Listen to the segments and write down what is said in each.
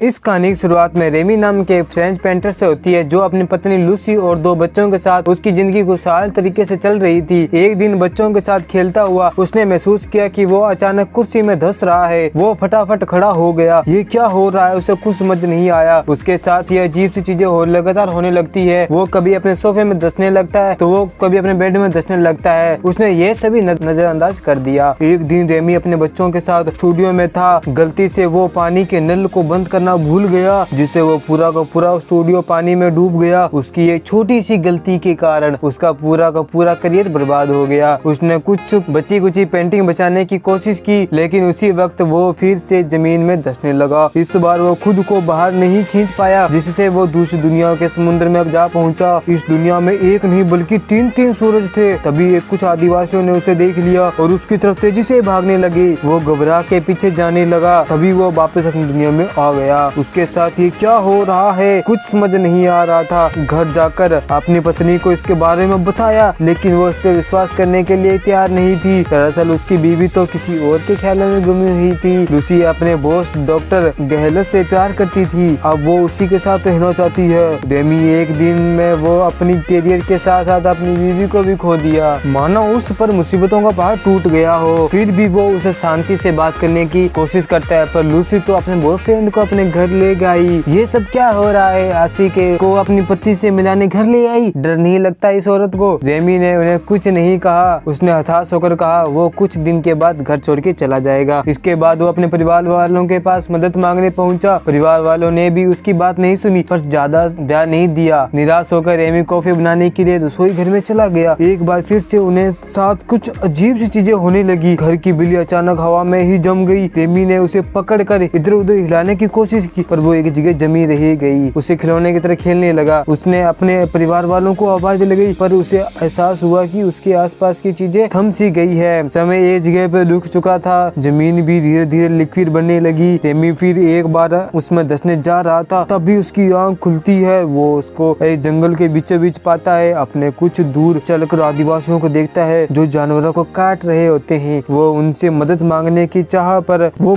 इस कहानी की शुरुआत में रेमी नाम के फ्रेंच पेंटर से होती है, जो अपनी पत्नी लूसी और 2 बच्चों के साथ उसकी जिंदगी खुशहाल तरीके से चल रही थी। एक दिन बच्चों के साथ खेलता हुआ उसने महसूस किया कि वो अचानक कुर्सी में धंस रहा है। वो फटाफट खड़ा हो गया। ये क्या हो रहा है, उसे कुछ समझ नहीं आया। उसके साथ ये अजीब सी चीजें लगातार होने लगती है। वो कभी अपने सोफे में धंसने लगता है तो वो कभी अपने बेड में धंसने लगता है। उसने ये सभी नजरअंदाज कर दिया। एक दिन रेमी अपने बच्चों के साथ स्टूडियो में था। गलती से वो पानी के नल को बंद करना भूल गया, जिससे वो पूरा का पूरा स्टूडियो पानी में डूब गया। उसकी एक छोटी सी गलती के कारण उसका पूरा का पूरा करियर बर्बाद हो गया। उसने कुछ बची कुची पेंटिंग बचाने की कोशिश की, लेकिन उसी वक्त वो फिर से जमीन में धंसने लगा। इस बार वो खुद को बाहर नहीं खींच पाया, जिससे वो दूसरी दुनिया के समुद्र में अब जा पहुंचा। इस दुनिया में एक नहीं बल्कि 3 सूरज थे। तभी कुछ आदिवासियों ने उसे देख लिया और उसकी तरफ तेजी से भागने लगे। वो घबरा के पीछे जाने लगा। तभी वो वापस अपनी दुनिया में आ गया। उसके साथ ये क्या हो रहा है, कुछ समझ नहीं आ रहा था। घर जाकर अपनी पत्नी को इसके बारे में बताया, लेकिन वो उस पर विश्वास करने के लिए तैयार नहीं थी। दरअसल उसकी बीवी तो किसी और के ख्यालों में गुमी हुई थी। लूसी अपने बॉस डॉक्टर गहलत से प्यार करती थी। अब वो उसी के साथ रहना चाहती है। रेमी एक दिन में वो अपनी करियर के साथ साथ अपनी बीवी को भी खो दिया। मानो उस पर मुसीबतों का पहाड़ टूट गया हो। फिर भी वो उसे शांति से बात करने की कोशिश करता है, पर लूसी तो अपने बॉयफ्रेंड को अपने घर ले गई। ये सब क्या हो रहा है? आशिक को अपनी पति से मिलाने घर ले आई। डर नहीं लगता इस औरत को? रेमी ने उन्हें कुछ नहीं कहा। उसने हताश होकर कहा वो कुछ दिन के बाद घर छोड़ के चला जाएगा। इसके बाद वो अपने परिवार वालों के पास मदद मांगने पहुंचा। परिवार वालों ने भी उसकी बात नहीं सुनी, पर ज्यादा ध्यान नहीं दिया। निराश होकर रेमी कॉफी बनाने के लिए रसोई घर में चला गया। एक बार फिर से उन्हें साथ कुछ अजीब सी चीजें होने लगी। घर की बिल्ली अचानक हवा में ही जम गई। रेमी ने उसे पकड़ कर इधर उधर हिलाने की कोशिश की, पर वो एक जगह जमी रह गई। उसे खिलौने की तरह खेलने लगा। उसने अपने परिवार वालों को आवाज लगाई, पर उसे एहसास हुआ कि उसके आसपास की चीजें थम सी गई है। समय एक जगह पे रुक चुका था। जमीन भी धीरे धीरे लिक्विड बनने लगी। रेमी फिर एक बार उसमें धंसने जा रहा था, तभी उसकी आंख खुलती है। वो उसको एक जंगल के बीचों बीच पाता है। अपने कुछ दूर चलकर आदिवासियों को देखता है जो जानवरों को काट रहे होते हैं। वो उनसे मदद मांगने की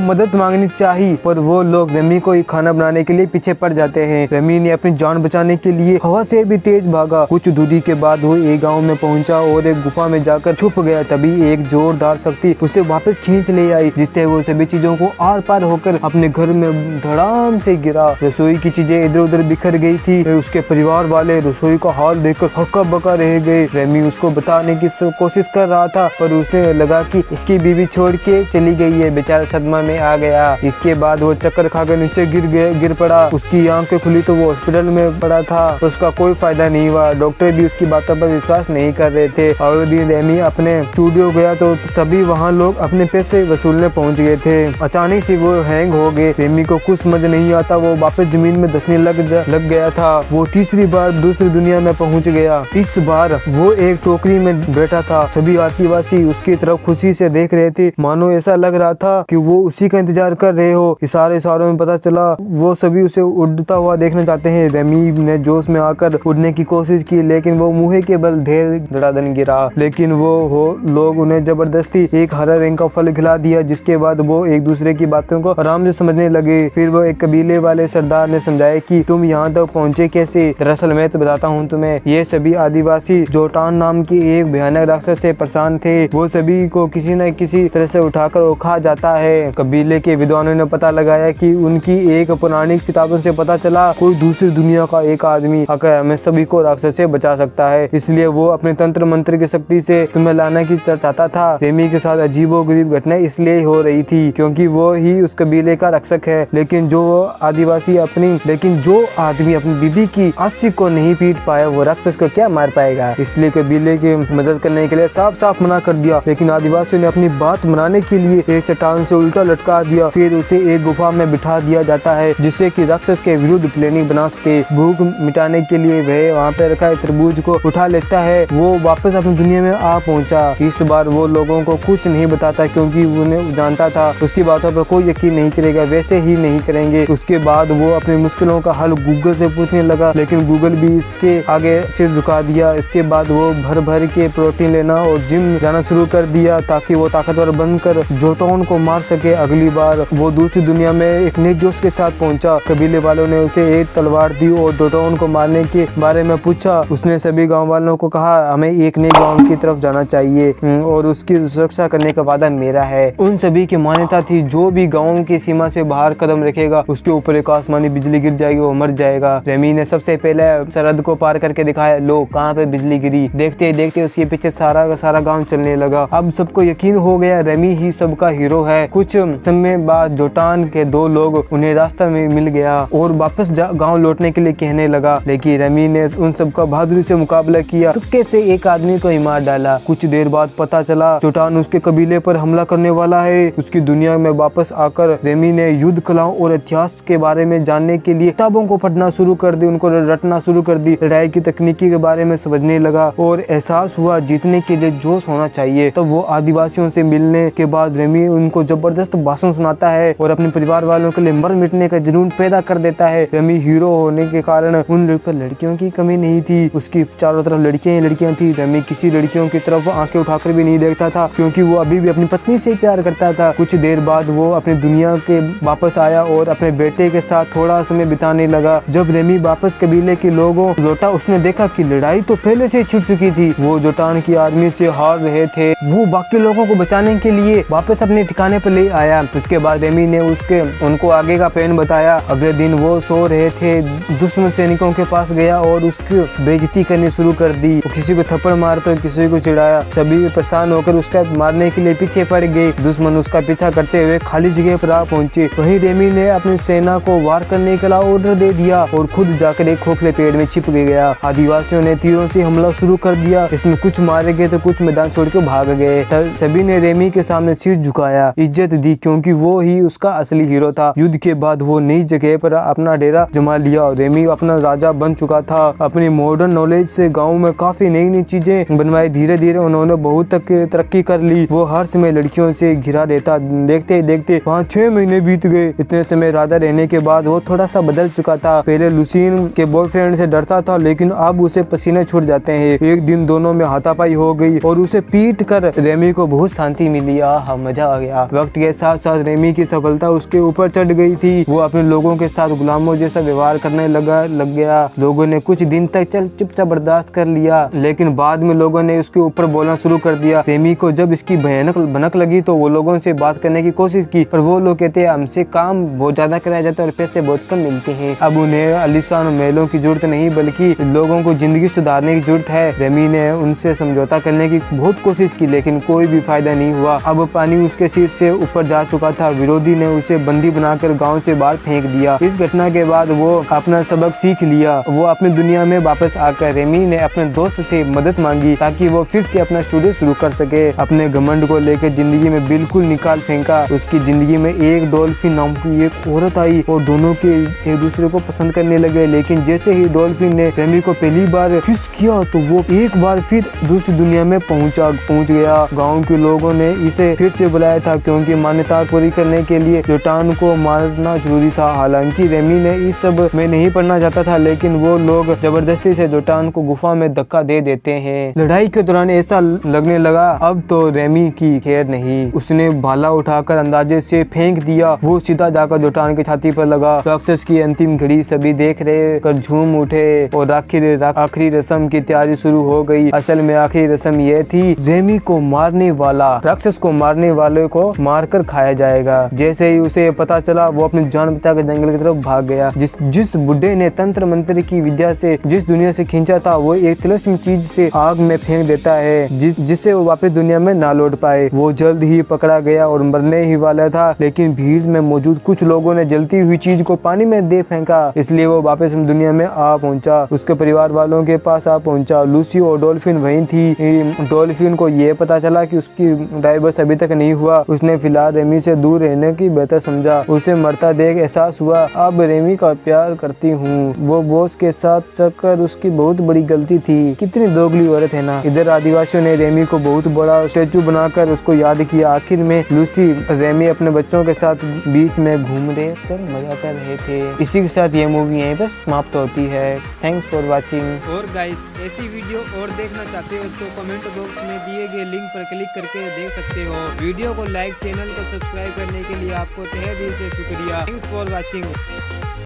मदद मांगनी चाहिए, पर वो लोग रेमी को खाना बनाने के लिए पीछे पड़ जाते हैं। रेमी ने अपनी जान बचाने के लिए हवा से भी तेज भागा। कुछ दूरी के बाद वो एक गांव में पहुंचा और एक गुफा में जाकर छुप गया। तभी एक जोरदार शक्ति उसे वापस खींच ले आई, जिससे वो सभी चीजों को आर पार होकर अपने घर में धड़ाम से गिरा। रसोई की चीजें इधर उधर बिखर गई थी। उसके परिवार वाले रसोई का हाल देखकर हक्का बक्का रह गए। रेमी उसको बताने की कोशिश कर रहा था, पर उसे लगा कि इसकी बीवी छोड़ के चली गई है। बेचारा सदमा में आ गया। इसके बाद वो चक्कर खाकर नीचे गिर पड़ा। उसकी आंखें खुली तो वो हॉस्पिटल में पड़ा था। उसका कोई फायदा नहीं हुआ। डॉक्टर भी उसकी बातों पर विश्वास नहीं कर रहे थे। अगले दिन रेमी अपने स्टूडियो गया तो सभी वहाँ लोग अपने पैसे वसूलने पहुँच गए थे। अचानक से वो हैंग हो गए। रेमी को कुछ समझ नहीं आता। वो वापस जमीन में धंसने लग गया था। वो तीसरी बार दूसरी दुनिया में पहुँच गया। इस बार वो एक टोकरी में बैठा था। सभी आदिवासी उसकी तरफ खुशी से देख रहे थे, मानो ऐसा लग रहा था कि वो उसी का इंतजार कर रहे हो। इशारों में पता चला वो सभी उसे उड़ता हुआ देखना चाहते हैं। रेमी ने जोश में आकर उड़ने की कोशिश की, लेकिन वो मुँह के बल ढेर धड़ाधड़ गिरा। लेकिन लोग उन्हें जबरदस्ती एक हरा रंग का फल खिला दिया, जिसके बाद वो एक दूसरे की बातों को आराम से समझने लगे। फिर वो एक कबीले वाले सरदार ने समझाया कि तुम यहाँ तक पहुँचे कैसे। दरअसल मैं तो बताता हूँ तुम्हें। ये सभी आदिवासी जोटान नाम की एक भयानक राक्षस से परेशान थे। वो सभी को किसी न किसी तरह से उठाकर वो खा जाता है। कबीले के विद्वानों ने पता लगाया कि उनकी एक पुरानी किताबों से पता चला कोई दूसरी दुनिया का एक आदमी आकर हमें सभी को राक्षस से बचा सकता है। इसलिए वो अपने तंत्र मंत्र की शक्ति से तुम्हें लाना की चाहता था। रेमी के साथ अजीबोगरीब घटना इसलिए हो रही थी क्योंकि वो ही उस कबीले का रक्षक है। लेकिन जो आदमी अपनी बीबी की आशिक को नहीं पीट पाया, वो राक्षस को क्या मार पाएगा। इसलिए कबीले की मदद करने के लिए साफ साफ मना कर दिया। लेकिन आदिवासियों ने अपनी बात मनाने के लिए एक चट्टान से उल्टा लटका दिया। फिर उसे एक गुफा में बिठा दिया जाता है, जिससे कि राक्षस के विरुद्ध प्लानिंग बना सके। भूख मिटाने के लिए वह वहाँ पे रखा तरबूज को उठा लेता है। वो वापस अपनी दुनिया में आ पहुँचा। इस बार वो लोगों को कुछ नहीं बताता, क्योंकि उन्हें जानता था उसकी बातों पर कोई यकीन नहीं करेगा, वैसे ही नहीं करेंगे। उसके बाद वो अपनी मुश्किलों का हल गूगल से पूछने लगा, लेकिन गूगल भी इसके आगे सिर झुका दिया। इसके बाद वो भर के प्रोटीन लेना और जिम जाना शुरू कर दिया, ताकि वो ताकतवर बनकर जोटोन को मार सके। अगली बार वो दूसरी दुनिया में एक नए जोश जोश के साथ पहुंचा। कबीले वालों ने उसे एक तलवार दी और जोटाउन को मारने के बारे में पूछा। उसने सभी गांव वालों को कहा, हमें एक नई गांव की तरफ जाना चाहिए और उसकी सुरक्षा करने का वादा मेरा है। उन सभी की मान्यता थी, जो भी गांव की सीमा से बाहर कदम रखेगा उसके ऊपर एक आसमानी बिजली गिर जाएगी, वो मर जाएगा। रेमी ने सबसे पहले सरहद को पार करके दिखाया, लो कहाँ पे बिजली गिरी। देखते ही देखते उसके पीछे सारा का सारा गांव चलने लगा। अब सबको यकीन हो गया रेमी ही सबका हीरो है। कुछ समय बाद जोटान के दो लोग उन्हें रास्ता में मिल गया और वापस गांव लौटने के लिए कहने लगा, लेकिन रेमी ने उन सबका बहादुरी से मुकाबला किया। तुक्के से एक आदमी को ही मार डाला। कुछ देर बाद पता चला जोटान उसके कबीले पर हमला करने वाला है। उसकी दुनिया में वापस आकर रेमी ने युद्ध कलाओं और इतिहास के बारे में जानने के लिए किताबों को पढ़ना शुरू कर दी, उनको रटना शुरू कर दी, लड़ाई की तकनीकी के बारे में समझने लगा और एहसास हुआ जीतने के लिए जोश होना चाहिए। तब वो आदिवासियों से मिलने के बाद रेमी उनको जबरदस्त भाषण सुनाता है और अपने परिवार वालों के लिए मर मिटने का जुनून पैदा कर देता है। रेमी हीरो होने के कारण उन पर लड़कियों की कमी नहीं थी, उसकी चारों तरफ लड़कियां ही लड़कियां थी। रेमी किसी लड़कियों की तरफ आंखें उठाकर भी नहीं देखता था, क्योंकि वो अभी भी अपनी पत्नी से प्यार करता था। कुछ देर बाद वो अपनी दुनिया के वापस आया और अपने बेटे के साथ थोड़ा समय बिताने लगा। जब रेमी वापस कबीले के लोगों लौटा, उसने देखा कि लड़ाई तो पहले से छिड़ चुकी थी। वो जोटान की आर्मी से हार रहे थे। वो बाकी लोगों को बचाने के लिए वापस अपने ठिकाने पर ले आया। उसके बाद रेमी ने उनको आगे का प्लान बताया। अगले दिन वो सो रहे थे, दुश्मन सैनिकों के पास गया और उसकी बेइज्जती करनी शुरू कर दी। किसी को थप्पड़ मार तो किसी को चिढ़ाया। सभी परेशान होकर उसका मारने के लिए पीछे पड़ गए। दुश्मन उसका पीछा करते हुए खाली जगह पर आ पहुंचे। वहीं रेमी ने अपनी सेना को वार करने का ऑर्डर दे दिया और खुद जाकर एक खोखले पेड़ में छिप गया। आदिवासियों ने तीरों से हमला शुरू कर दिया। इसमें कुछ मारे गए तो कुछ मैदान छोड़ के भाग गए। सभी ने रेमी के सामने सिर झुकाया, इज्जत दी, क्योंकि वो ही उसका असली हीरो था। युद्ध के बाद वो नई जगह पर अपना डेरा जमा लिया। रेमी अपना राजा बन चुका था। अपनी मॉडर्न नॉलेज से गाँव में काफी नई नई चीजें बनवाई। धीरे धीरे उन्होंने बहुत तक तरक्की कर ली। वो हर समय लड़कियों से घिरा रहता। देखते ही देखते 5-6 महीने बीत गए। इतने समय राजा रहने के बाद वो थोड़ा सा बदल चुका था। पहले लुसीन के बॉयफ्रेंड से डरता था, लेकिन अब उसे पसीने छूट जाते हैं। एक दिन दोनों में हाथापाई हो गई और उसे पीट कर रेमी को बहुत शांति मिली। मजा आ गया। वक्त के साथ साथ रेमी की सफलता उसके ऊपर चढ़ गई थी। वो अपने लोगों के साथ गुलामों जैसा व्यवहार करने लग गया। लोगों ने कुछ दिन तक चुपचाप बर्दाश्त कर लिया, लेकिन बाद में लोगों ने उसके ऊपर बोलना शुरू कर दिया। रेमी को जब इसकी भयानक भनक लगी तो वो लोगों से बात करने की कोशिश की, पर वो लोग कहते हैं हमसे काम बहुत ज्यादा कराया जाता है और पैसे बहुत कम मिलते हैं। अब उन्हें आलीशान महलों की जरूरत नहीं, बल्कि लोगों को जिंदगी सुधारने की जरूरत है। रेमी ने उनसे समझौता करने की बहुत कोशिश की, लेकिन कोई भी फायदा नहीं हुआ। अब पानी उसके सिर से ऊपर जा चुका था। विरोधी ने उसे बंदी बनाकर गांव से बाहर फेंक दिया। इस घटना के बाद वो अपना सबक सीख लिया। वो अपनी दुनिया में वापस आकर रेमी ने अपने दोस्त से मदद मांगी ताकि वो फिर से अपना स्टूडियो शुरू कर सके। अपने घमंड को लेकर जिंदगी में बिल्कुल निकाल फेंका। उसकी जिंदगी में एक डॉल्फिन नाम की एक औरत आई और दोनों के एक दूसरे को पसंद करने लगे। लेकिन जैसे ही डॉल्फिन ने रेमी को पहली बार किस किया तो वो एक बार फिर दूसरी दुनिया में पहुंच गया। गाँव के लोगों ने इसे फिर से बुलाया था, क्योंकि मान्यता पूरी करने के लिए जोटान को मारना जरूरी था। हालांकि रेमी ने इस सब में नहीं पढ़ना चाहता था, लेकिन वो लोग जबरदस्ती से जोटान को गुफा में धक्का दे देते हैं। लड़ाई के दौरान ऐसा लगने लगा अब तो रेमी की खैर नहीं। उसने भाला उठाकर अंदाजे से फेंक दिया। वो सीधा जाकर जोटान की छाती पर लगा। राक्षस की अंतिम घड़ी सभी देख रहे कर झूम उठे और आखिरी रस्म की तैयारी शुरू हो गई। असल में आखिरी रस्म यह थी, रेमी को मारने वाला राक्षस को मारने वाले को मारकर खाया जाएगा। जैसे ही उसे पता चला वो अपनी जान बचाकर जंगल की तरफ भाग गया। जिस बुड्ढे ने तंत्र मंत्र की विद्या से जिस दुनिया से खींचा था, वो एक तिलस्म चीज से आग में फेंक देता है, जिससे वो वापस दुनिया में ना लौट पाए। वो जल्द ही पकड़ा गया और मरने ही वाला था, लेकिन भीड़ में मौजूद कुछ लोगों ने जलती हुई चीज को पानी में दे फेंका, इसलिए वो वापस दुनिया में आ पहुंचा। उसके परिवार वालों के पास आ पहुंचा। लूसी और डॉल्फिन वहीं थी। डॉल्फिन को ये पता चला कि उसकी डाइवर्स अभी तक नहीं हुआ। उसने फिलहाल रेमी से दूर रहने की बेहतर समझा। उसे मरता देख एहसास हुआ अब रेमी का प्यार करती हूँ। वो बॉस के साथ चलकर उसकी बहुत बड़ी गलती थी। कितनी दोगली औरत है ना। इधर आदिवासियों ने रेमी को बहुत बड़ा स्टेचू बनाकर उसको याद किया। आखिर में लूसी रेमी अपने बच्चों के साथ बीच में घूम रहे कर मजा कर रहे थे। इसी के साथ ये मूवी यहीं पर समाप्त होती है। Thanks for watching. और गाइस ऐसी वीडियो और देखना चाहते हो तो कमेंट बॉक्स में दिए गए लिंक पर क्लिक करके देख सकते हो। वीडियो को लाइक, चैनल को सब्सक्राइब करने के लिए आपको तहे दिल से शुक्रिया। दिया। Thanks for watching.